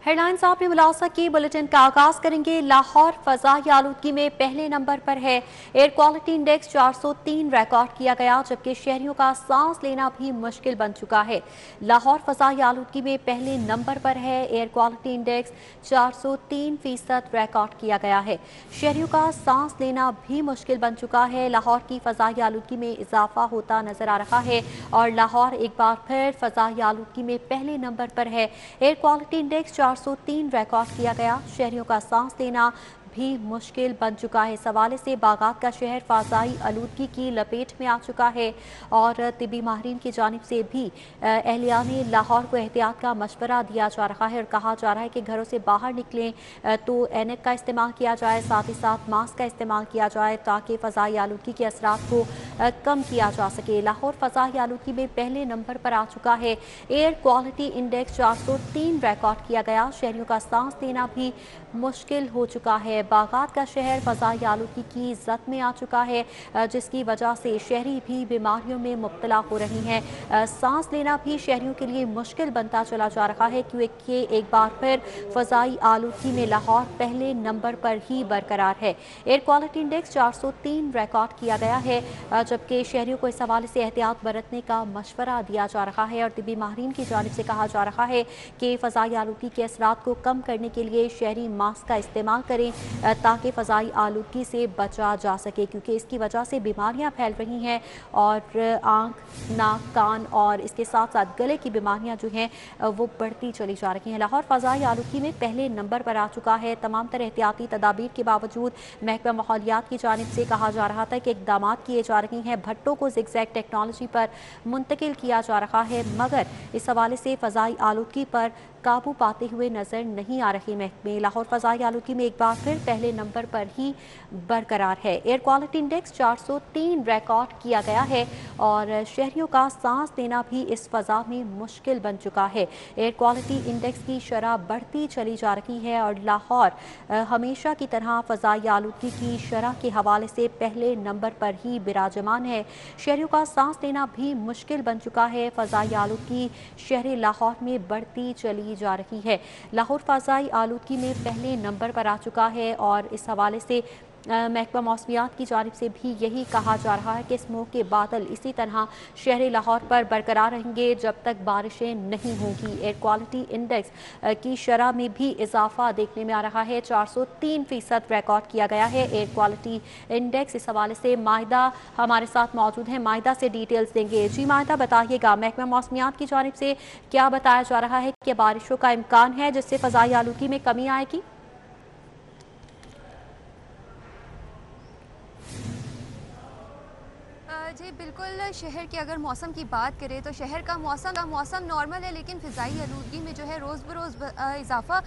Headlines आपने मुलाजा की। Bulletin का आगाज करेंगे। लाहौर फजाई आलूदगी में पहले नंबर पर है। एयर क्वालिटी इंडेक्स 403 रिकॉर्ड किया गया, जबकि शहरियों का सांस लेना भी मुश्किल बन चुका है। लाहौर फजाई आलूदगी में पहले नंबर पर है। एयर क्वालिटी इंडेक्स 403% रिकॉर्ड किया गया है। शहरियों का सांस लेना भी मुश्किल बन चुका है। लाहौर की फजाई आलूदगी में इजाफा होता नजर आ रहा है और लाहौर एक बार फिर फजाई आलूदगी में पहले नंबर पर है। एयर क्वालिटी इंडेक्स 403 रिकॉर्ड किया गया। शहरियों का सांस लेना भी मुश्किल बन चुका है। इस हवाले से बागात का शहर फजाई आलूदगी की लपेट में आ चुका है और तिबी माहिरीन की जानिब से भी अहलियान लाहौर को एहतियात का मशवरा दिया जा रहा है और कहा जा रहा है कि घरों से बाहर निकलें तो ऐनक का इस्तेमाल किया जाए, साथ ही साथ मास्क का इस्तेमाल किया जाए ताकि फ़ज़ाई आलूदगी के असरात को कम किया जा सके। लाहौर फ़ज़ाई आलूदगी में पहले नंबर पर आ चुका है। एयर क्वालिटी इंडेक्स 403 रिकॉर्ड किया गया। शहरियों का सांस लेना भी मुश्किल हो चुका है। बागात का शहर फजाई आलूदगी की जद में आ चुका है, जिसकी वजह से शहरी भी बीमारियों में मुब्तला हो रही हैं। सांस लेना भी शहरियों के लिए मुश्किल बनता चला जा रहा है, क्योंकि एक बार फिर फजाई आलूदगी में लाहौर पहले नंबर पर ही बरकरार है। एयर क्वालिटी इंडेक्स 403 रिकॉर्ड किया गया है, जबकि शहरियों को इस हवाले से एहतियात बरतने का मशवरा दिया जा रहा है और तिबी माहिरीन की जानिब से कहा जा रहा है कि फजाई आलूदगी के असरात को कम करने के लिए शहरी मास्क का इस्तेमाल करें ताकि फ़ज़ाई आलूदगी से बचा जा सके, क्योंकि इसकी वजह से बीमारियां फैल रही हैं और आँख, नाक, कान और इसके साथ साथ गले की बीमारियां जो हैं वो बढ़ती चली जा रही हैं। लाहौर फ़ज़ाई आलूदगी में पहले नंबर पर आ चुका है। तमाम तरह एहतियाती तदाबीर के बावजूद महकमा माहौलियात की जानिब से कहा जा रहा था कि इक़दाम किए जा रहे हैं, भट्टों को ज़िगज़ैग टेक्नोलॉजी पर मुंतकिल किया जा रहा है, मगर इस हवाले से फ़ज़ाई आलूदगी पर काबू पाते हुए नजर नहीं आ रही महकमे। लाहौर फजाई आलूदगी में एक बार फिर पहले नंबर पर ही बरकरार है। एयर क्वालिटी इंडेक्स 403 रिकॉर्ड किया गया है और शहरियों का सांस लेना भी इस फजा में मुश्किल बन चुका है। एयर क्वालिटी इंडेक्स की शरह बढ़ती चली जा रही है और लाहौर हमेशा की तरह फजाई आलूदगी की शरह के हवाले से पहले नंबर पर ही बिराजमान है। शहरियों का सांस लेना भी मुश्किल बन चुका है। फजाई आलूदगी शहर लाहौर में बढ़ती चली जा रही है। लाहौर फजाई आलूदगी में पहले नंबर पर आ चुका है और इस हवाले से महकमा मौसमियात की जानिब से भी यही कहा जा रहा है कि स्मोक के बादल इसी तरह शहर लाहौर पर बरकरार रहेंगे जब तक बारिशें नहीं होंगी। एयर क्वालिटी इंडेक्स की शरह में भी इजाफा देखने में आ रहा है। 403% रिकॉर्ड किया गया है एयर क्वालिटी इंडेक्स। इस हवाले से माहिदा हमारे साथ मौजूद हैं, माहिदा से डिटेल्स देंगे। जी माहिदा, बताइएगा महकमा मौसमियात की जानिब से क्या बताया जा रहा है कि बारिशों का इम्कान है जिससे फ़ज़ाई आलूदगी में कमी आएगी? जी बिल्कुल, शहर की अगर मौसम की बात करें तो शहर का मौसम नॉर्मल है, लेकिन फ़िज़ाई आलूदगी में जो है रोज़ बरोज़ इजाफा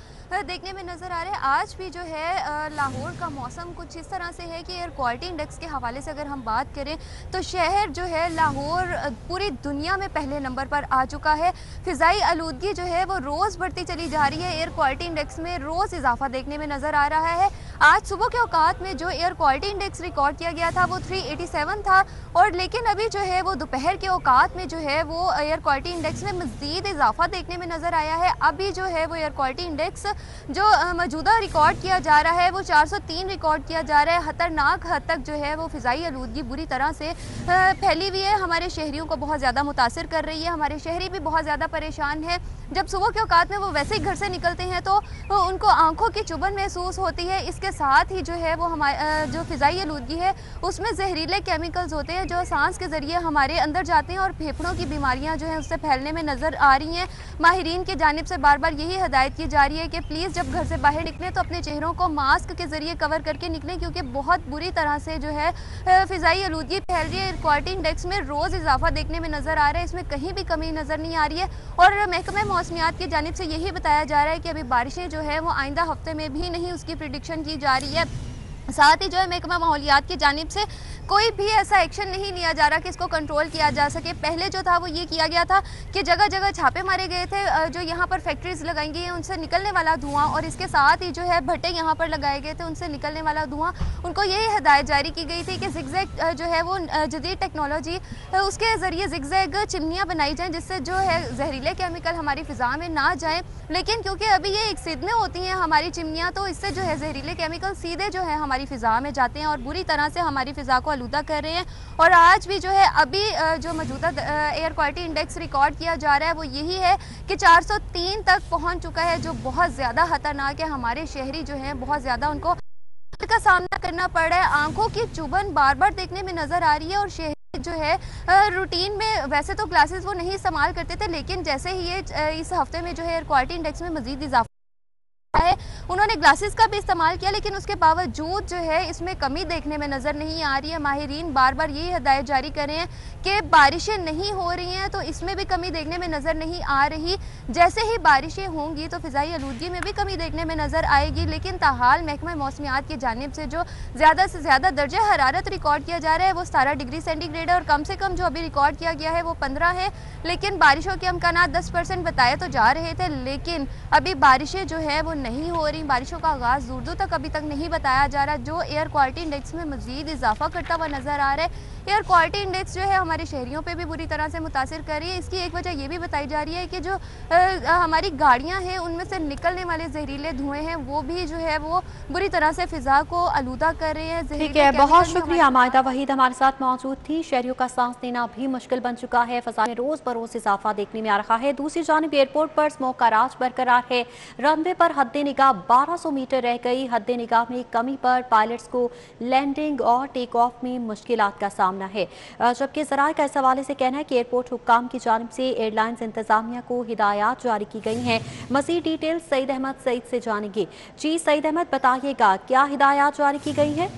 देखने में नज़र आ रहा है। आज भी जो है लाहौर का मौसम कुछ इस तरह से है कि एयर क्वालिटी इंडेक्स के हवाले से अगर हम बात करें तो शहर जो है लाहौर पूरी दुनिया में पहले नंबर पर आ चुका है। फ़िज़ाई आलूदगी जो है वो रोज़ बढ़ती चली जा रही है। एयर क्वालिटी इंडेक्स में रोज़ इजाफा देखने में नज़र आ रहा है। आज सुबह के औकात में जो एयर क्वालिटी इंडेक्स रिकॉर्ड किया गया था वो 387 था, और लेकिन अभी जो है वो दोपहर के औकात में जो है वो एयर क्वालिटी इंडेक्स में मज़ीद इजाफा देखने में नज़र आया है। अभी जो है वो एयर क्वालिटी इंडेक्स जो मौजूदा रिकॉर्ड किया जा रहा है वो 403 रिकॉर्ड किया जा रहा है। खतरनाक हद तक जो है वो फ़िज़ाई आलूदगी बुरी तरह से फैली हुई है, हमारे शहरियों को बहुत ज़्यादा मुतासिर कर रही है। हमारे शहरी भी बहुत ज़्यादा परेशान है। जब सुबह के औकात में वो वैसे ही घर से निकलते हैं तो उनको आंखों की चुभन महसूस होती है। इसके साथ ही जो है वो हमारे जो फ़िज़ाई आलूदगी है उसमें जहरीले केमिकल्स होते हैं जो सांस के ज़रिए हमारे अंदर जाते हैं और फेफड़ों की बीमारियां जो हैं उससे फैलने में नज़र आ रही हैं। माहिरीन की जानिब से बार बार यही हिदायत की जा रही है कि प्लीज़ जब घर से बाहर निकलें तो अपने चेहरों को मास्क के ज़रिए कवर करके निकलें, क्योंकि बहुत बुरी तरह से जो है फ़िज़ाई आलूदगी फैल रही है। एयर क्वालिटी इंडेक्स में रोज़ इजाफा देखने में नज़र आ रहा है, इसमें कहीं भी कमी नज़र नहीं आ रही है। और महकमा मौसमियात की जानिब से यही बताया जा रहा है कि अभी बारिशें जो है वो आइंदा हफ्ते में भी नहीं, उसकी प्रिडिक्शन की जा रही है। साथ ही जो है महकमा माहौलियात की जानिब से कोई भी ऐसा एक्शन नहीं लिया जा रहा कि इसको कंट्रोल किया जा सके। पहले जो था वो ये किया गया था कि जगह जगह छापे मारे गए थे, जो यहाँ पर फैक्ट्रीज लगाई गई हैं उनसे निकलने वाला धुआं, और इसके साथ ही जो है भट्टे यहाँ पर लगाए गए थे उनसे निकलने वाला धुआं, उनको यही हिदायत जारी की गई थी कि जिगजैग जो है वो जदीद टेक्नोलॉजी उसके ज़रिए जिगजैग चिमनियाँ बनाई जाएँ जिससे जो है जहरीले केमिकल हमारी फ़िज़ा में ना जाएँ। लेकिन क्योंकि अभी ये एक सीध में होती हैं हमारी चिमनियाँ, तो इससे जो है जहरीले केमिकल सीधे जो है हमारी फ़िज़ा में जाते हैं और बुरी तरह से हमारी फ़िज़ा को आलूदा कर रहे हैं। और आज भी जो है अभी जो मौजूदा एयर क्वालिटी इंडेक्स रिकॉर्ड किया जा रहा है वो यही है कि 403 तक पहुंच चुका है, जो बहुत ज़्यादा खतरनाक है। हमारे शहरी जो हैं बहुत ज़्यादा उनको का सामना करना पड़ रहा है, आंखों की चुभन बार बार देखने में नज़र आ रही है। और शहरी जो है रूटीन में वैसे तो क्लासेस वो नहीं इस्तेमाल करते थे, लेकिन जैसे ही ये इस हफ्ते में जो है एयर क्वालिटी इंडेक्स में मज़ीद इजाफा है, उन्होंने ग्लासेस का भी इस्तेमाल किया, लेकिन उसके बावजूद जो है इसमें कमी देखने में नज़र नहीं आ रही है। माहिरीन बार बार यही हिदायत जारी कर रहे हैं कि बारिशें नहीं हो रही हैं तो इसमें भी कमी देखने में नज़र नहीं आ रही। जैसे ही बारिशें होंगी तो फ़िज़ाई आलूदगी में भी कमी देखने में नज़र आएगी। लेकिन ताहाल महकमा मौसमियात की जानिब से जो ज़्यादा से ज़्यादा दर्जा हरारत रिकॉर्ड किया जा रहा है वो 17 डिग्री सेंटीग्रेड है, और कम से कम जो अभी रिकॉर्ड किया गया है वो 15 है। लेकिन बारिशों के अमकानात 10% बताए तो जा रहे थे, लेकिन अभी बारिशें जो है वो नहीं हो रही। बारिशों का आगाज़ दूर दूर तक अभी तक नहीं बताया जा रहा, जो एयर क्वालिटी इंडेक्स में मज़ीद इजाफा करता हुआ नज़र आ रहा है। एयर क्वालिटी इंडेक्स जो है हमारे शहरियों पे भी बुरी तरह से मुतासिर कर रही है। इसकी एक वजह ये भी बताई जा रही है कि जो हमारी गाड़ियां हैं उनमें से निकलने वाले जहरीले धुएं हैं वो भी जो है वो बुरी तरह से फ़िज़ा को आलूदा कर रहे हैं। ठीक है, बहुत शुक्रिया मायदा वहीद हमारे साथ मौजूद थी। शहरियों का सांस लेना भी मुश्किल बन चुका है, फ़िज़ा में रोज़ बरोज़ इजाफा देखने में आ रहा है। दूसरी जानिब एयरपोर्ट पर स्मोक का राज बरकरार है। रनवे पर हद निगाह 1200 मीटर रह गई। हद निगाह में कमी पर पायलट्स को लैंडिंग और टेक ऑफ में मुश्किलात का सामना है, जबकि ज़राए का इस हवाले से कहना है कि एयरपोर्ट हुक्काम की जानिब से एयरलाइंस इंतजामिया को हिदायत जारी की गई हैं। मज़ीद डिटेल सईद अहमद सईद से जानेंगे। जी सईद अहमद, बताइएगा क्या हिदायत जारी की गई है?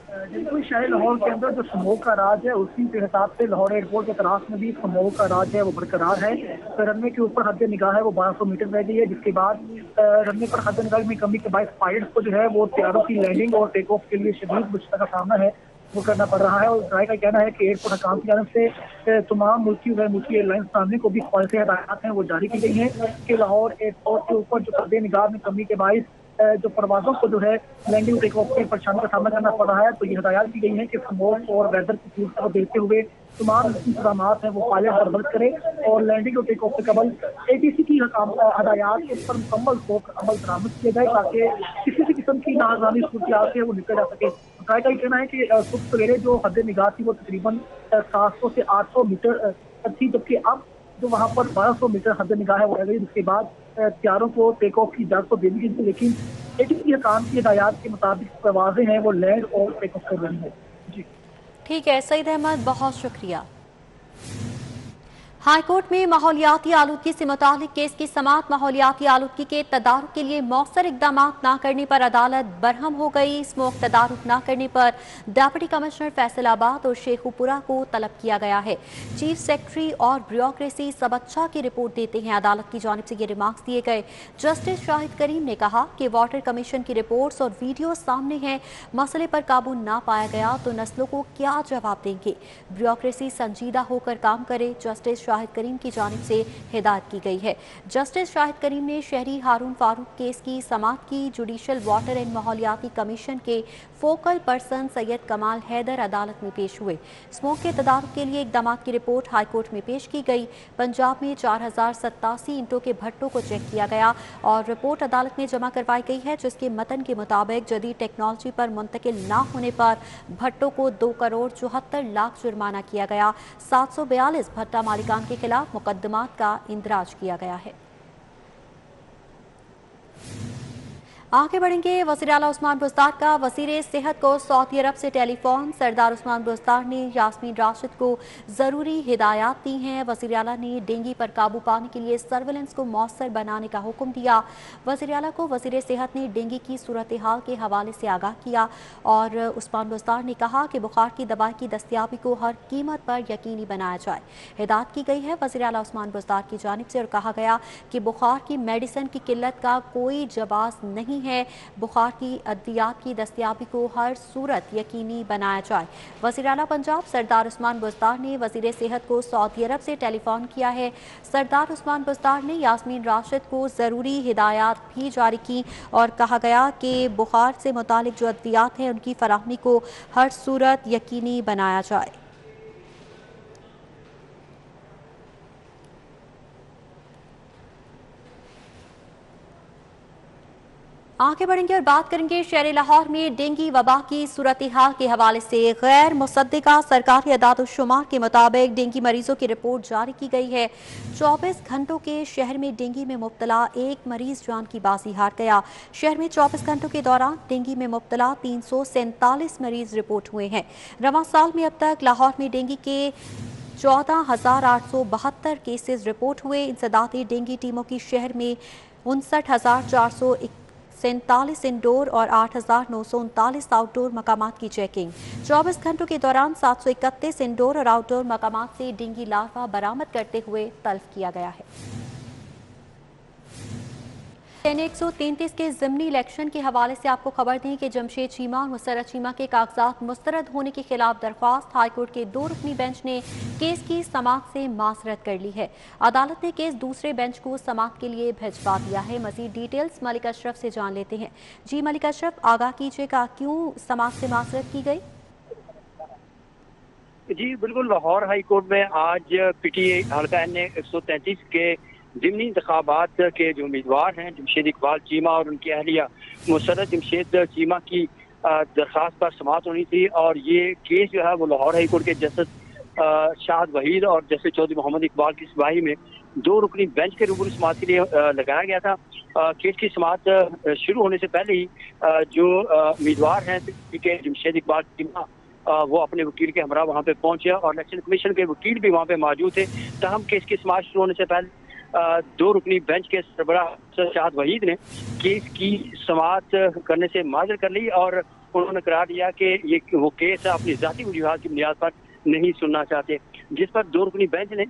बिल्कुल, शहर लाहौर के अंदर जो स्मोक का राज है उसी के हिसाब से लाहौर एयरपोर्ट के तरास में भी स्मोक का राज है वो बरकरार है। तो रनवे के ऊपर हद निगाह है वो 1200 मीटर रह गई है, जिसके बाद रनवे पर हद निगाह में कमी के बाद पायलट्स को जो है वो तैयारों की लैंडिंग और टेक ऑफ के लिए शदीद मुश्किल का सामना है वो करना पड़ रहा है। और राय का कहना है कि एयरपोर्ट हकाम की जानब से तमाम मुल्की व मुल्की एयरलाइंस सामने को भी कौन से हिदायत हैं वो जारी की गई हैं कि लाहौर एयरपोर्ट के ऊपर जो हद निगाह में कमी के बायस जो परवाजों को जो है लैंडिंग टेक ऑफ की परेशानी का सामना करना पड़ रहा है। तो ये हिदायत की गई है कि स्मोक और वेदर की सूरत को देखते हुए तमाम इंतजाम हैं वो पायलट बरबद करें और लैंडिंग और टेक ऑफ से कबल ATC की हदायत के ऊपर मुकम्मल अमल दरामद किया जाए ताकि किसी भी किस्म की नाकामी सूरत से वो निकल जा सके। राय का कहना है कि सुबह सवेरे जो हद निगाह थी वो तकरीबन 700 से 800 मीटर थी, जबकि अब जो वहाँ पर 1200 मीटर हद निगाह है वो रह गई, जिसके बाद तैयारों को टेक ऑफ की इजाजत तो दे दी गई थी, लेकिन ATC हकाम की हिदायत के मुताबिक परवाजें हैं वो लैंड और टेक ऑफ कर रही है। जी ठीक है सईद अहमद, बहुत शुक्रिया। हाईकोर्ट में माहौलियाती आलूदगी से मुतालिक केस की समाअत माहौलियाती आलूदगी के तदारुक के लिए मौसर इकदाम न करने पर अदालत बरहम हो गई। स्मोक तदारुक न करने पर डिप्टी कमिश्नर फैसलाबाद और शेखुपुरा को तलब किया गया है। चीफ सेक्रेटरी और ब्यूरोक्रेसी सब अच्छा की रिपोर्ट देते हैं। अदालत की जानिब से ये रिमार्क्स दिए गए। जस्टिस शाहिद करीम ने कहा कि वाटर कमीशन की रिपोर्ट्स और वीडियो सामने हैं, मसले पर काबू ना पाया गया तो नस्लों को क्या जवाब देंगे। ब्यूरोक्रेसी संजीदा होकर काम करे, जस्टिस शाहिद करीम की जानिब से हिदायत की गई है। जस्टिस शाहिद करीम ने शहरी हारून फारूक केस की समाअत की। जुडिशल वाटर एंड माहौलियाती कमीशन के फोकल पर्सन सैयद कमाल हैदर अदालत में पेश हुए। स्मोक के तदारुक के लिए इकदाम की रिपोर्ट हाईकोर्ट में पेश की गई। पंजाब में 4087 ईंटों के भट्टों को चेक किया गया और रिपोर्ट अदालत में जमा करवाई गई है, जिसके मतन के मुताबिक जदीद टेक्नोलॉजी पर मुंतकिल न होने पर भट्टों को 2 करोड़ 74 लाख जुर्माना किया गया। 742 भट्टा मालिकान के खिलाफ मुकदमात का इंदराज किया गया है। आगे बढ़ेंगे। वज़ीर आला उस्मान बुज़दार का वज़ीर सेहत को सऊदी अरब से टेलीफोन। सरदार उस्मान बुज़दार ने यास्मीन राशिद को ज़रूरी हिदायत दी हैं। वज़ीर आला ने डेंगू पर काबू पाने के लिए सर्वेलेंस को मौसर बनाने का हुक्म दिया। वज़ीर आला को वज़ीर सेहत ने डेंगू की सूरत हाल के हवाले से आगाह किया और उस्मान बुज़दार ने कहा कि बुखार की दवा की दस्तियाबी को हर कीमत पर यकीनी बनाया जाए। हिदायत की गई है वज़ीर आला उस्मान बुज़दार की जानिब से और कहा गया कि बुखार की मेडिसिन की किल्लत का कोई जवाब नहीं रही हैं। बुखार की अद्वियात की दस्तयाबी को हर सूरत यकीनी बनाया जाए। वज़ीर आला पंजाब सरदार उस्मान बुज़दार ने वज़ीर सेहत को सऊदी अरब से टेलीफोन किया है। सरदार उस्मान बुज़दार ने यास्मीन राशिद को ज़रूरी हिदायत भी जारी की और कहा गया कि बुखार से मुतालिक जो अद्वियात हैं उनकी फराहमी को हर सूरत यकीनी बनाया जाए। आगे बढ़ेंगे और बात करेंगे शहर लाहौर में डेंगू वबा की सूरत हाल के हवाले से। गैर मुसद्दिका सरकारी अदाद-ओ-शुमार के मुताबिक डेंगू मरीजों की रिपोर्ट जारी की गई है। 24 घंटों के शहर में डेंगू में मुब्तला एक मरीज जान की बाजी हार गया। शहर में 24 घंटों के दौरान डेंगू में मुब्तला 347 मरीज रिपोर्ट हुए हैं। रवां साल में अब तक लाहौर में डेंगू के 14,872 केसेस रिपोर्ट हुए। इंसदाती डेंगू टीमों की शहर में 59,447 इंडोर और 8,939 आउटडोर मकामात की चेकिंग। 24 घंटों के दौरान 731 इंडोर और आउटडोर मकामात से डेंगू लार्वा बरामद करते हुए तल्फ किया गया है। एन 133 के ज़िमनी इलेक्शन के हवाले से आपको खबर दें कि जमशेद चीमा और मुसर्रत चीमा के कागजात मुस्तरद होने के खिलाफ दरख्वास्त हाईकोर्ट के 2 रुकनी बेंच ने केस की समाअत से माजरत कर ली है। अदालत ने केस दूसरे बेंच को समाअत के लिए भिजवा दिया है। मजीद डिटेल्स मलिक अशरफ से जान लेते हैं। जी मलिक अशरफ, आगाह कीजिएगा, क्यों समाअत से माजरत की गई? जी बिल्कुल, लाहौर हाई कोर्ट में आज पीटीए हल्का एन 133 के ज़िमनी इंतखाबात के जो उम्मीदवार हैं जमशेद इकबाल चीमा और उनकी अहलिया मुसर्रत जमशेद चीमा की दरख्वास्त पर समाअत होनी थी। और ये केस जो है वो लाहौर हाई कोर्ट के जस्टिस शाहद वहीद और जस्टिस चौधरी मोहम्मद इकबाल की सिपाही में 2 रुकनी बेंच के रूबरू समाअत के लिए लगाया गया था। केस की समाअत शुरू होने से पहले ही जो उम्मीदवार हैं जमशेद इकबाल चीमा वो अपने वकील के हमरा वहाँ पे पहुंचे और इलेक्शन कमीशन के वकील भी वहाँ पे मौजूद थे। तहम केस की समाअत शुरू होने से पहले 2 रुकनी बेंच के सरबराह शाहद वहीद ने केस की समाअत करने से माजर कर ली और उन्होंने करार दिया कि ये वो केस अपनी जाती वजूहात की बुनियाद पर नहीं सुनना चाहते, जिस पर 2 रुकनी बेंच ने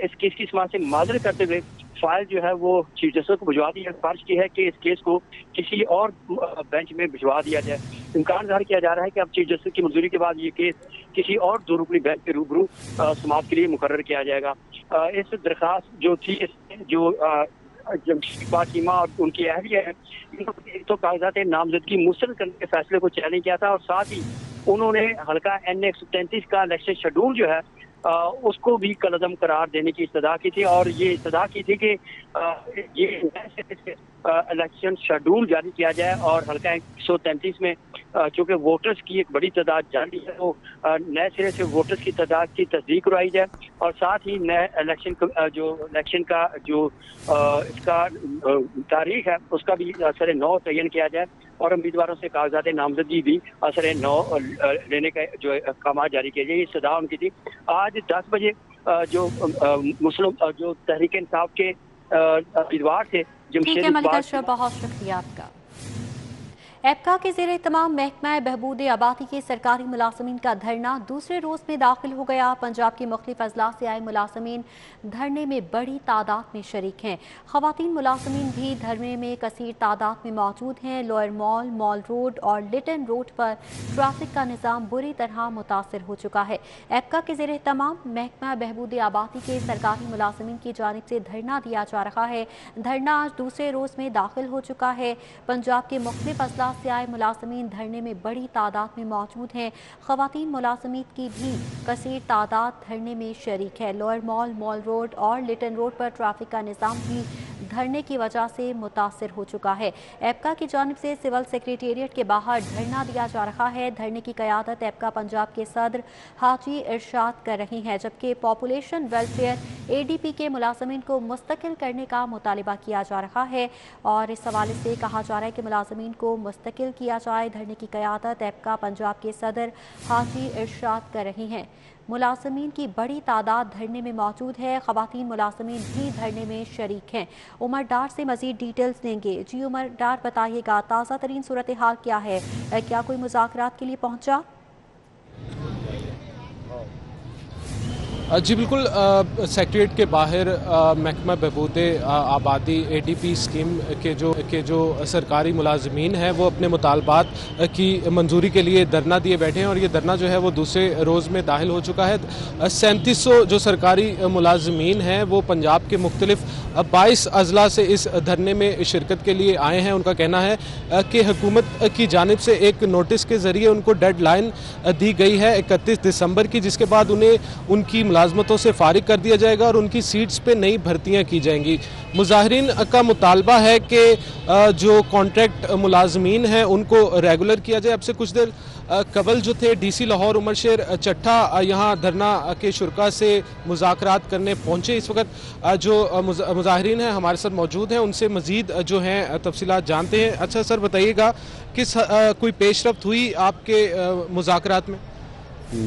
इस केस की समाअत से माजर करते हुए फाइल जो है वो चीफ जस्टिस को भिजवा दी है। सिफारिश की है कि इस केस को किसी और बेंच में भिजवा दिया जाए। इम्कान जाहिर किया जा रहा है कि अब चीफ जस्टिस की मंजूरी के बाद ये केस किसी और 2 रुकनी बेंच के रूबरू समाअत के लिए मुकर्रर किया जाएगा। इस दरखास्त जो थी जो जमशेद इकबाल चीमा और उनकी अहलिया है, एक तो कागजात नामजदगी मुस्तरद करने के फैसले को चैलेंज किया था और साथ ही उन्होंने हल्का एन 133 का इलेक्शन शेड्यूल जो है उसको भी कलअदम करार देने की इस्तदा की थी। और ये इस्तदा की थी कि ये इलेक्शन शेड्यूल जारी किया जाए और हल्का 133 में चूँकि वोटर्स की एक बड़ी तादाद जारी है तो नए सिरे से वोटर्स की तादाद की तस्दीक करवाई जाए और साथ ही नए इलेक्शन का जो इसका तारीख है उसका भी असर 9 तयन किया जाए और उम्मीदवारों से कागजात नामजदगी भी असर 9 लेने का जो अहकाम जारी किए जाए। ये सदा उनकी थी। आज 10 बजे जो मुस्लिम जो तहरीक इंसाफ के उम्मीदवार थे जमशेद इकबाल, बहुत शुक्रिया आपका। एपका के ज़ेरे तमाम महकमा बहबूद आबादी के सरकारी मुलाजमीन का धरना दूसरे रोज़ में दाखिल हो गया। पंजाब के मुख्तलिफ अजला से आए मुलाजमीन धरने में बड़ी तादाद में शरीक हैं। ख़वातीन मुलाजमीन भी धरने में कसीर तादाद में मौजूद हैं। लोअर मॉल, मॉल रोड और लिटन रोड पर ट्रैफिक का निज़ाम बुरी तरह मुतासर हो चुका है। एपका के ज़ेरे तमाम महकमा बहबूद आबादी के सरकारी मुलाजमीन की जानिब से धरना दिया जा रहा है। धरना आज दूसरे रोज़ में दाखिल हो चुका है। पंजाब के मुख्तलिफ अजला से आए मुलाजमीन धरने में बड़ी तादाद में मौजूद हैं। ख़वातीन मुलाजमीन की भी कसीर तादाद धरने में शरीक है। लोअर मॉल, मॉल रोड और लिटन रोड पर ट्रैफिक का निज़ाम भी धरने की वजह से मुतासर हो चुका है। एपका की जानिब से सिविल सेक्रेटेरिएट के बाहर धरना दिया जा रहा है। धरने की क़यादत एपका पंजाब के सदर हाजी इरशाद कर रही हैं, जबकि पॉपुलेशन वेलफेयर ADP के मुलाजमीन को मुस्तकिल करने का मुतालिबा किया जा रहा है और इस हवाले से कहा जा रहा है कि मुलाजमीन को मुस्तकिल किया जाए। धरने की क़यादत एपका पंजाब के सदर हाजी इरशाद कर रही हैं। मुलाजमीन की बड़ी तादाद धरने में मौजूद है। ख़वातीन मुलाजमीन भी धरने में शरीक हैं। उमर डार से मज़ीद डिटेल्स देंगे। जी उमर डार, बताइएगा ताज़ा तरीन सूरत हाल क्या है? क्या कोई मुज़ाकरात के लिए पहुँचा? जी बिल्कुल, सेक्रेटरीट के बाहर महकमा बहबूद आबादी ADP स्कीम के जो सरकारी मुलाजमीन हैं वो अपने मुतालबात की मंजूरी के लिए धरना दिए बैठे हैं और ये धरना जो है वो दूसरे रोज़ में दाखिल हो चुका है। 3700 जो सरकारी मुलाजमीन हैं वो पंजाब के मुख्तलिफ 22 अजला से इस धरने में शिरकत के लिए आए हैं। उनका कहना है कि हुकूमत की जानिब से एक नोटिस के ज़रिए उनको डेडलाइन दी गई है 31 दिसंबर की, जिसके बाद उन्हें उनकी मुलाजमतों से फारिग कर दिया जाएगा और उनकी सीट्स पे नई भर्तियां की जाएंगी। मुजाहिरीन का मुतालबा है कि जो कॉन्ट्रैक्ट मुलाजमीन हैं उनको रेगुलर किया जाए। अब से कुछ देर कबल जो थे DC लाहौर उमर शेर चट्ठा यहाँ धरना के शुरा से मुज़ाकरात करने पहुँचे। इस वक्त जो मुजाहिरीन हैं हमारे साथ मौजूद हैं, उनसे मज़ीद जो हैं तफसीलात जानते हैं। अच्छा सर, बताइएगा किस कोई पेशरफ्त हुई आपके मुज़ाकरात में?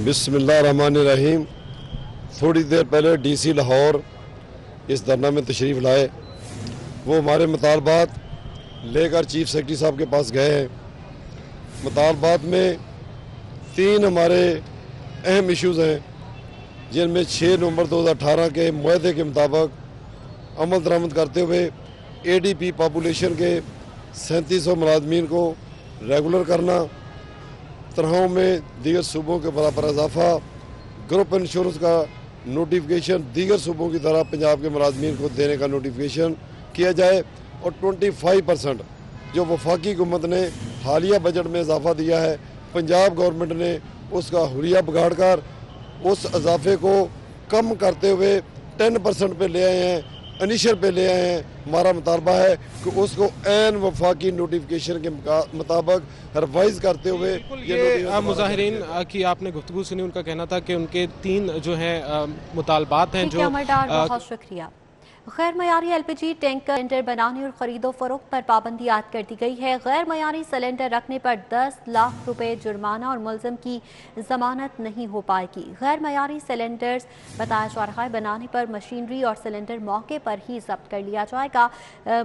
बिस्मिल्लाहिर्रहमानिर्रहीम। थोड़ी देर पहले DC लाहौर इस धरना में तशरीफ़ लाए। वो हमारे मुतालबात लेकर चीफ सेक्रेटरी साहब के पास गए हैं। मुतालबात में 3 हमारे अहम इश्यूज़ हैं, जिनमें 6 नवंबर 2018 के मुआहदे के मुताबिक अमल दरामद करते हुए ADP पॉपुलेशन के 3700 मुलाजमीन को रेगुलर करना, तनख्वाहों में दीगर सूबों के बराबर इजाफा, ग्रुप इंश्योरेंस का नोटिफिकेशन दीगर सूबों की तरह पंजाब के मुलाजमीन को देने का नोटिफिकेशन किया जाए और 25% जो वफाकी हुकूमत ने हालिया बजट में इजाफा दिया है, पंजाब गवर्नमेंट ने उसका हुलिया बिगाड़ कर उस इजाफे को कम करते हुए 10% पे ले आए हैं, इनिशियल पे ले आए हैं। हमारा मुतालबा है कि उसको एन वफाकी नोटिफिकेशन के मुताबिक रिवाइज करते हुए ये मुजाहिरीन की आपने गुफ्तगू सुनी। उनका कहना था कि उनके 3 जो है मुतालबात हैं जो बहुत शुक्रिया। गैर मयारी LPG टैंकर सिलेंडर बनाने और खरीदो फरोख्त पर पाबंदी आयद कर दी गई है। गैर मयारी सिलेंडर रखने पर 10 लाख रुपए जुर्माना और मुलजिम की जमानत नहीं हो पाएगी। गैर मयारी सिलेंडर्स बताया जा रहा है बनाने पर मशीनरी और सिलेंडर मौके पर ही जब्त कर लिया जाएगा।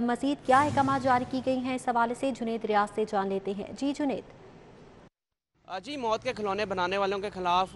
मजीद क्या अहकाम जारी की गई हैं, इस हवाले से जुनेद रियाज से जान लेते हैं। जी जुनेद। जी, मौत के खिलौने बनाने वालों के खिलाफ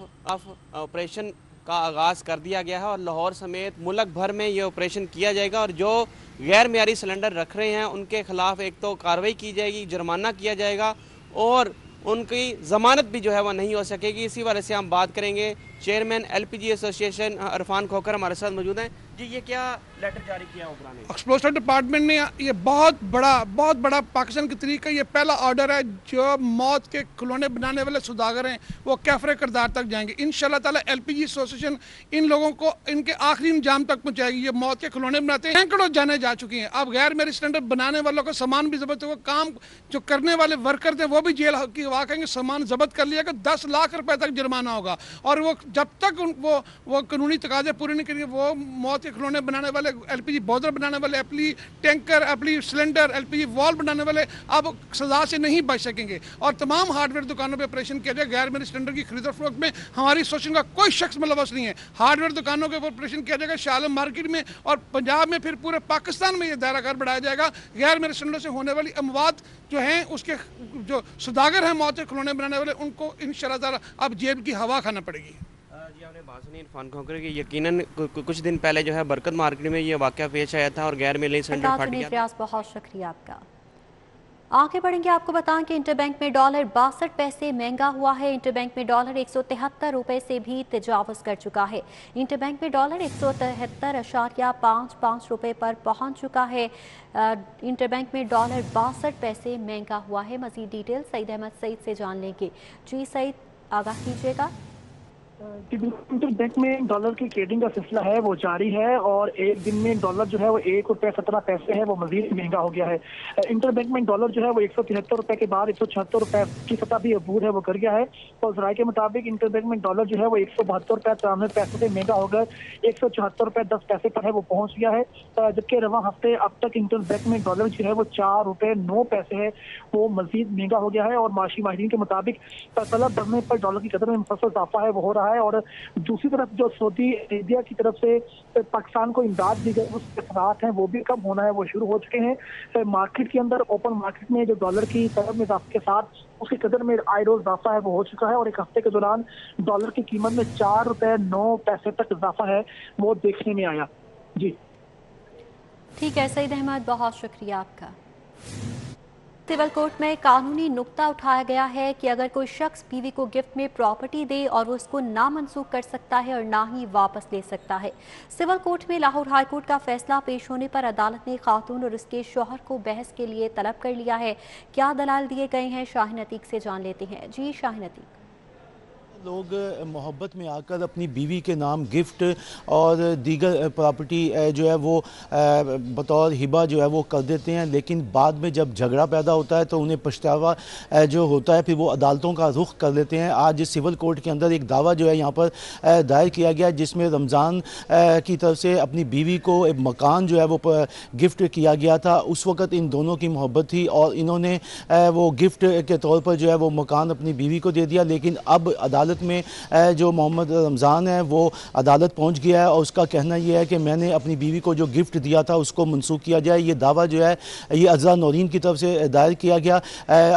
ऑपरेशन का आगाज़ कर दिया गया है और लाहौर समेत मुल्क भर में ये ऑपरेशन किया जाएगा और जो गैर मियारी सिलेंडर रख रहे हैं उनके खिलाफ एक तो कार्रवाई की जाएगी, जुर्माना किया जाएगा और उनकी ज़मानत भी जो है वह नहीं हो सकेगी। इसी वजह से हम बात करेंगे chairman LPG association Irfan Khokhar हमारे साथ मौजूद हैं। जी, ये क्या लेटर जारी किया हुआ ने? एक्सप्लोसिव डिपार्टमेंट ने ये बहुत बड़ा पाकिस्तान की तरीका ये पहला ऑर्डर है। जो मौत के खिलौने बनाने वाले सौदागर हैं वो कैफरे किरदार तक जाएंगे। इंशाल्लाह ताला LPG एसोसिएशन इन लोगों को इनके आखिरी इंजाम तक पहुँचाएगी। ये मौत के खिलौने बनाते हैं, सैकड़ों जाने जा चुकी हैं। अब गैर मेरी सिलेंडर बनाने वालों को सामान भी जब्त हुआ, काम जो करने वाले वर्कर थे वो भी जेल की हवा कहेंगे, सामान जब्त कर लिया कि 10 लाख रुपए तक जुर्माना होगा। और वो जब तक वो कानूनी तकाजे पूरे नहीं करेंगे, वो मौत के खिलौने बनाने वाले, LPG बॉर्डर बनाने वाले, LPG tanker, LPG cylinder, LPG wall बनाने वाले अब सजा से नहीं बच सकेंगे। और तमाम हार्डवेयर दुकानों पे ऑपरेशन किया जाए। गैर मेरी सिलेंडर की खरीद और फरोख्त में हमारी एसोसिएशन का कोई शख्स मुलव्वस नहीं है। हार्डवेयर दुकानों के ऊपर ऑपरेशन किया जाएगा, शालम मार्केट में और पंजाब में, फिर पूरे पाकिस्तान में ये दायराकार बढ़ाया जाएगा। गैर मेरी सिलेंडर से होने वाली अमवात जो हैं उसके जो सौदागर हैं मौत के खिलौने बनाने वाले, उनको इंशाअल्लाह ताला अब जेब की हवा खाना पड़ेगी। जी, आपने बात सुनी इरफान खोखर की। यकीनन कुछ दिन पहले जो है बरकत मार्केट में ये वाक़या पेश आया था और गैर मिली सिलेंडर फट गया। बहुत शुक्रिया आपका। आगे बढ़ेंगे, आपको बताएं कि इंटरबैंक में डॉलर 62 पैसे महंगा हुआ है। इंटरबैंक में डॉलर 173 रुपए से भी तजावुज़ कर चुका है। इंटरबैंक में डॉलर 173.55 रुपए पर पहुंच चुका है। इंटरबैंक में डॉलर 62 पैसे महंगा हुआ है। मज़ीद डिटेल सईद अहमद सईद से जान लेंगे। जी सईद, आगाह कीजिएगा। इंटरबैंक में डॉलर की ट्रेडिंग का सिलसिला है वो जारी है और एक दिन में डॉलर जो है वो 1 रुपये 17 पैसे है, वो मजीद महंगा हो गया है। इंटरबैंक में डॉलर जो है वो 173 रुपए के बाद 176 रुपए की सतह भी अबूर है वो कर गया है। और जराये के मुताबिक इंटरबैंक में डॉलर जो है वो 172 रुपए 93 पैसे से महंगा होकर 174 रुपए 10 पैसे पर है वो पहुंच गया है। जबकि रवा हफ्ते अब तक इंटरबैंक में डॉलर जो है वो 4 रुपए 9 पैसे है, वो मजीद महंगा हो गया है। और माशी माहिरीन के मुताबिक तलब बढ़ने पर डॉलर की कदर में मुसलसल इजाफा है वो हो रहा रहा है। और दूसरी तरफ जो सऊदी अरेबिया की तरफ से पाकिस्तान को इमदाद दी गई उसके असरात हैं वो भी कम होना है, वो शुरू हो चुके हैं। मार्केट के अंदर ओपन मार्केट में जो डॉलर की तलब में इजाफे के साथ उसकी कदर में आए रोज इजाफा है वो हो चुका है और एक हफ्ते के दौरान डॉलर की कीमत में 4 रुपए 9 पैसे तक इजाफा है वो देखने में आया। जी ठीक है सईद अहमद, बहुत शुक्रिया आपका। सिविल कोर्ट में कानूनी नुक्ता उठाया गया है कि अगर कोई शख्स बीवी को गिफ्ट में प्रॉपर्टी दे और वो उसको ना मनसूख कर सकता है और ना ही वापस ले सकता है। सिविल कोर्ट में लाहौर हाई कोर्ट का फैसला पेश होने पर अदालत ने खातून और उसके शौहर को बहस के लिए तलब कर लिया है। क्या दलाल दिए गए हैं, शाहीन अतीक से जान लेते हैं। जी शाहीन अतीक। लोग मोहब्बत में आकर अपनी बीवी के नाम गिफ्ट और दीगर प्रॉपर्टी जो है वो बतौर हिबा जो है वो कर देते हैं, लेकिन बाद में जब झगड़ा पैदा होता है तो उन्हें पछतावा जो होता है फिर वो अदालतों का रुख कर लेते हैं। आज सिविल कोर्ट के अंदर एक दावा जो है यहाँ पर दायर किया गया जिसमें रमज़ान की तरफ से अपनी बीवी को एक मकान जो है वो गिफ्ट किया गया था। उस वक़्त इन दोनों की मोहब्बत थी और इन्होंने वो गिफ्ट के तौर पर जो है वो मकान अपनी बीवी को दे दिया, लेकिन अब अदालत में जो मोहम्मद रमज़ान है वो अदालत पहुंच गया है और उसका कहना यह है कि मैंने अपनी बीवी को जो गिफ्ट दिया था उसको मनसूख किया जाए। ये दावा जो है ये अज़रा नौरीन की तरफ से दायर किया गया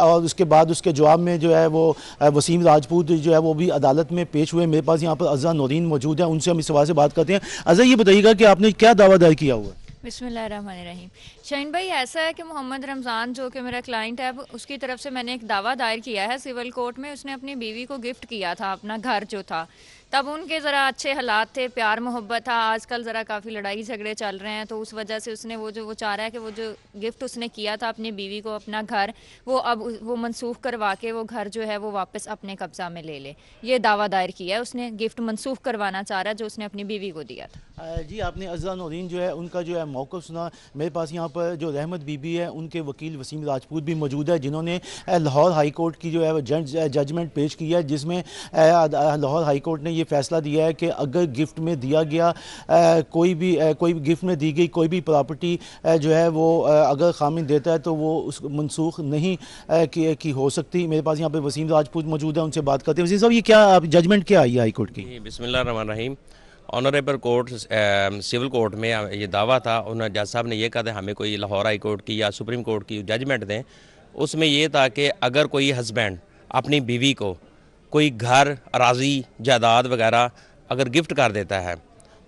और उसके बाद उसके जवाब में जो है वो वसीम राजपूत जो है वो भी अदालत में पेश हुए। मेरे पास यहाँ पर अज़रा नौरीन मौजूद है, उनसे हम इस सवाल से बात करते हैं। अज़रा ये बताइएगा कि आपने क्या दावा दायर किया हुआ है? बिस्मिल्लाहिर्रहमानिर्रहीम। शाहीन भाई ऐसा है कि मोहम्मद रमज़ान जो कि मेरा क्लाइंट है उसकी तरफ से मैंने एक दावा दायर किया है सिविल कोर्ट में। उसने अपनी बीवी को गिफ्ट किया था अपना घर जो था, तब उनके ज़रा अच्छे हालात थे, प्यार मोहब्बत था। आजकल ज़रा काफ़ी लड़ाई झगड़े चल रहे हैं तो उस वजह से उसने वो चाह रहा है कि वो जो गिफ्ट उसने किया था अपनी बीवी को अपना घर वो अब वो मनसूख करवा के वो घर जो है वो वापस अपने कब्ज़ा में ले ले। ये दावा दायर किया है उसने, गिफ्ट मनसूख करवाना चाह रहा है जो उसने अपनी बीवी को दिया था। जी आपने अज़रा नौरीन जो है उनका जो है मौक़िफ़ सुना। मेरे पास यहाँ पर जो रहमत बीबी है उनके वकील वसीम राजपूत भी मौजूद है जिन्होंने लाहौर हाई कोर्ट की जो है जजमेंट पेश की है जिसमें लाहौर हाई कोर्ट ने ये फैसला दिया है कि अगर गिफ्ट में दिया गया कोई भी गिफ्ट में दी गई कोई भी प्रॉपर्टी जो है वो अगर खामिन देता है तो वो उस मनसूख नहीं की हो सकती। मेरे पास यहाँ पर वसीम राजपूत मौजूद है, उनसे बात करते हैं। वसीम साहब ये क्या जजमेंट क्या आई है हाई कोर्ट की? बिस्मिल्लाहिर्रहमानिर्रहीम। ऑनरेबल कोर्ट सिविल कोर्ट में ये दावा था, उन्होंने जज साहब ने ये कहा था हमें कोई लाहौर हाई कोर्ट की या सुप्रीम कोर्ट की जजमेंट दें। उसमें ये था कि अगर कोई हस्बैंड अपनी बीवी को कोई घर, अराजी, जायदाद वगैरह अगर गिफ्ट कर देता है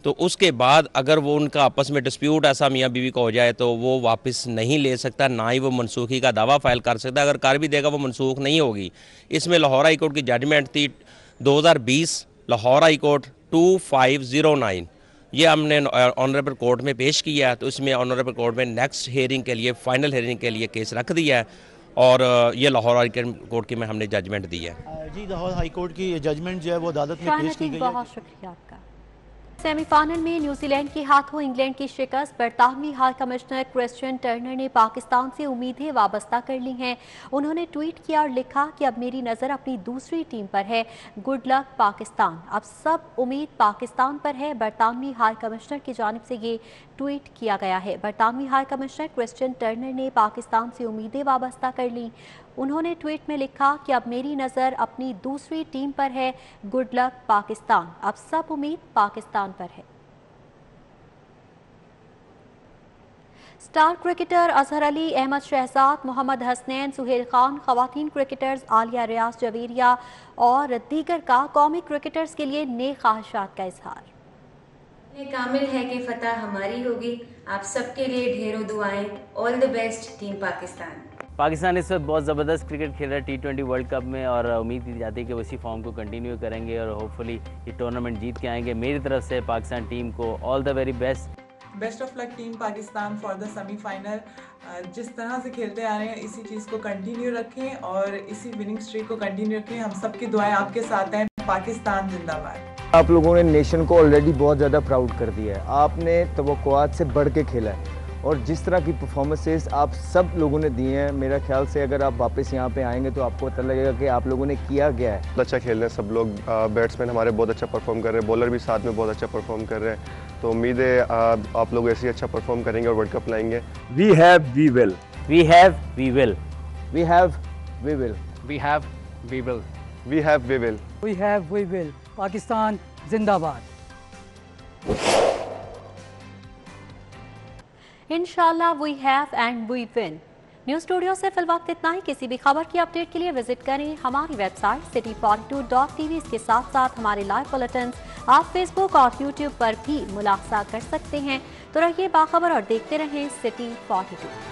तो उसके बाद अगर वो उनका आपस में डिस्प्यूट ऐसा मियाँ बीवी को हो जाए तो वो वापस नहीं ले सकता, ना ही वो मनसूखी का दावा फाइल कर सकता। अगर कर भी देगा वो मनसूख नहीं होगी। इसमें लाहौर हाई कोर्ट की जजमेंट थी 2020 लाहौर हाई कोर्ट 2509। ये हमने ऑनरेबल कोर्ट में पेश किया है तो इसमें ऑनरेबल कोर्ट में नेक्स्ट हेयरिंग के लिए, फाइनल हेयरिंग के लिए केस रख दिया है और ये लाहौर हाई कोर्ट की में हमने जजमेंट दी है। जी लाहौर हाई कोर्ट की जजमेंट जो है वो अदालत में पेश की गई है। बहुत शुक्रिया आपका। सेमीफाइनल में न्यूजीलैंड के हाथों इंग्लैंड की शिकस्त। बरतानवी हाई कमिश्नर क्रिश्चियन टर्नर ने पाकिस्तान से उम्मीदें वाबस्ता कर ली हैं। उन्होंने ट्वीट किया और लिखा कि अब मेरी नज़र अपनी दूसरी टीम पर है, गुड लक पाकिस्तान। अब सब उम्मीद पाकिस्तान पर है। बरतानवी हाई कमिश्नर की जानिब से ये ट्वीट किया गया है। बरतानवी हाई कमिश्नर क्रिश्चियन टर्नर ने पाकिस्तान से उम्मीदें वाबस्ता कर ली। उन्होंने ट्वीट में लिखा कि अब मेरी नज़र अपनी दूसरी टीम पर है, गुड लक पाकिस्तान। अब सब उम्मीद पाकिस्तान पर है। स्टार क्रिकेटर अजहर अली, अहमद शहजाद, मोहम्मद हसनैन, सुहेल खान, खवातीन क्रिकेटर्स आलिया रियाज जवेरिया और दीगर का कौमी क्रिकेटर्स के लिए नेक ख्वाहिशात का इजहार। कामिल है कि फतह हमारी होगी। आप सबके लिए ढेरों दुआएं। All the best team Pakistan. Pakistan इस वक्त बहुत ज़बरदस्त क्रिकेट खेल रहा है T20 वर्ल्ड कप में और उम्मीद की जाती है कि उसी फॉर्म को कंटिन्यू करेंगे और होपफुली ये टूर्नामेंट जीत के आएंगे। मेरी तरफ से पाकिस्तान टीम को all the very best. Best of luck team Pakistan for the semifinal. जिस तरह से खेलते आ रहे हैं इसी चीज़ को कंटिन्यू रखें और इसी विनिंग स्ट्रीक को कंटिन्यू रखें। हम सबकी दुआएं आपके साथ हैं। पाकिस्तान जिंदाबाद। आप लोगों ने नेशन को ऑलरेडी बहुत ज़्यादा प्राउड कर दिया है। आपने तवक्कुआत से बढ़ के खेला है और जिस तरह की परफॉर्मेंसेस आप सब लोगों ने दिए हैं, मेरा ख्याल से अगर आप वापस यहाँ पे आएंगे तो आपको पता लगेगा कि आप लोगों ने किया क्या है। अच्छा खेल रहे हैं सब लोग। बैट्समैन हमारे बहुत अच्छा परफॉर्म कर रहे हैं, बॉलर भी साथ में बहुत अच्छा परफॉर्म कर रहे हैं। तो उम्मीद है आप लोग ऐसे ही अच्छा परफॉर्म करेंगे और वर्ल्ड कप लाएंगे। We have we will, we have we will, we have we will, we have we will, we have we will, we have we will. Pakistan जिंदाबाद। इंशाल्लाह we have and we win. News studio से फिल वक्त इतना ही। किसी भी खबर की अपडेट के लिए विजिट करें हमारी वेबसाइट city42.tv। इसके साथ साथ हमारे लाइव बुलेटिन आप फेसबुक और यूट्यूब पर भी मुलाहिजा कर सकते हैं। तो रहिए बाखबर और देखते रहें City 42।